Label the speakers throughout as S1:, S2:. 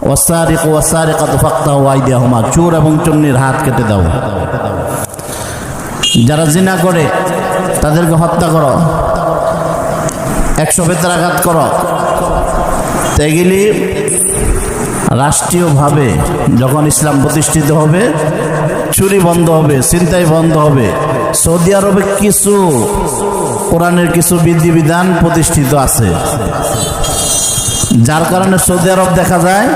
S1: ওয়াসারিকু ওয়াসারিকাতু ফাকতাউ আইদিয়াহুমা, চোর এবং চোরনির হাত কেটে দাও। যারা জিনা করে তাদেরকে হত্যা করো, 100 বেত্রাঘাত করো। এগুলি রাষ্ট্রীয়ভাবে যখন ইসলাম প্রতিষ্ঠিত হবে, চুরি বন্ধ হবে, ছিনতাই বন্ধ হবে। সৌদি আরবে কিছু কোরআনের কিছু বিধিবিধান প্রতিষ্ঠিত আছে, যার কারণে সৌদি আরব দেখা যায়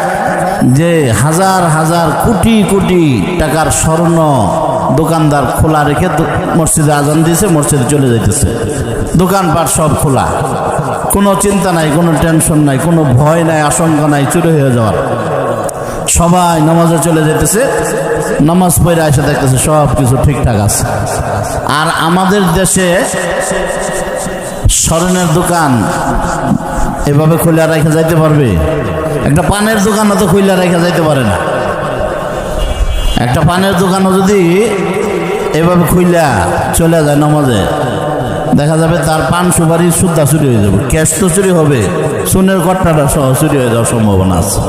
S1: যে হাজার হাজার কোটি কোটি টাকার স্বর্ণ দোকানদার খোলা রেখে মসজিদে আজান দিয়েছে, মসজিদে চলে যাইতেছে, দোকানপাট সব খোলা, কোনো চিন্তা নাই, কোনো টেনশন নাই, কোনো ভয় নাই, আশঙ্কা নাই চুরি হয়ে যাওয়ার। সবাই নামাজে চলে যেতেছে, নামাজ পড়ে এসে দেখতেছে সব কিছু ঠিকঠাক আছে। আর আমাদের দেশে স্বর্ণের দোকান এভাবে খুলে রেখে যাইতে পারবে? একটা পানের দোকানও তো খুলে রেখে যাইতে পারে না। একটা পানের দোকানও যদি এভাবে খুইলা চলে যায় নামাজে, দেখা যাবে তার পান সুপারি সুদ্ধা চুরি হয়ে যাবে, ক্যাশ তো চুরি হবে, সোনের কট্টাটা সহ চুরি হয়ে যাওয়ার সম্ভাবনা আছে।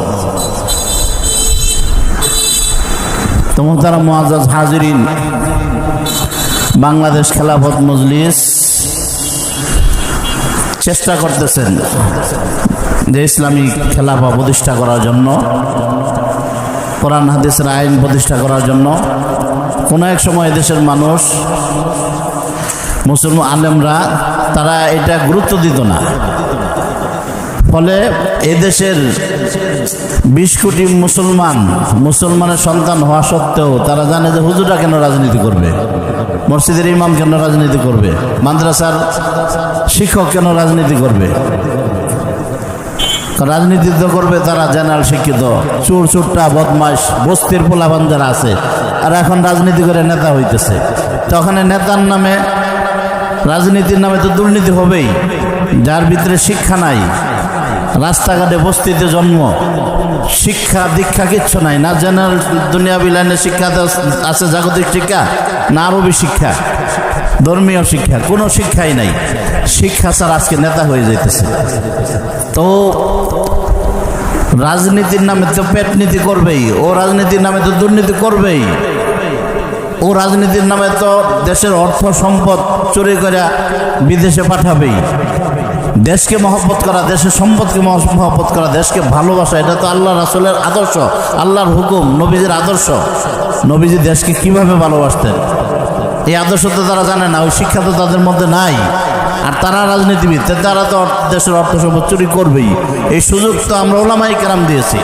S1: তো মোহতারাম মুআজ্জাজ হাজিরিন, বাংলাদেশ খেলাফত মজলিস চেষ্টা করতেছেন যে ইসলামিক খেলাফা প্রতিষ্ঠা করার জন্য, কোরআন হাদিসের আইন প্রতিষ্ঠা করার জন্য। কোনো এক সময় দেশের মানুষ, মুসলমান আলেমরা, তারা এটা গুরুত্ব দিত না। ফলে এদেশের 20 কোটি মুসলমানের সন্তান হওয়া সত্ত্বেও তারা জানে যে হুজুররা কেন রাজনীতি করবে, মসজিদের ইমাম কেন রাজনীতি করবে, মাদ্রাসার শিক্ষক কেন রাজনীতি করবে। রাজনীতি তো করবে তারা জেনারেল শিক্ষিত, চোর চোরটা বদমাশ বস্তির পোলাপান যারা আছে, আর এখন রাজনীতি করে নেতা হইতেছে। তখন নেতার নামে, রাজনীতির নামে তো দুর্নীতি হবেই। যার ভিতরে শিক্ষা নাই, রাস্তাঘাটে বস্তিতে জন্ম, শিক্ষা দীক্ষা কিচ্ছু নাই, না জেনারেল দুনিয়াবি লাইনে শিক্ষা আছে, জাগতিক শিক্ষা, না আরবি শিক্ষা, ধর্মীয় শিক্ষা, কোনো শিক্ষাই নাই। শিক্ষা ছাড়া আজকে নেতা হয়ে যাইতেছে। তো রাজনীতির নামে তো পেটনীতি করবেই, ও রাজনীতির নামে তো দুর্নীতি করবেই, ও রাজনীতির নামে তো দেশের অর্থ সম্পদ চুরি করে বিদেশে পাঠাবেই। দেশকে মহব্বত করা, দেশের সম্পদকে মহব্বত করা, দেশকে ভালোবাসা, এটা তো আল্লাহ রাসূলের আদর্শ, আল্লাহর হুকুম, নবীজির আদর্শ। নবীজি দেশকে কিভাবে ভালোবাসতেন এই আদর্শ তো তারা জানে না, ওই শিক্ষা তো তাদের মধ্যে নাই। আর তারা রাজনীতিবিদ, তারা তো দেশের অর্থ সম্পদ চুরি করবেই। এই সুযোগ তো আমরা উলামায়ে কেরাম দিয়েছি।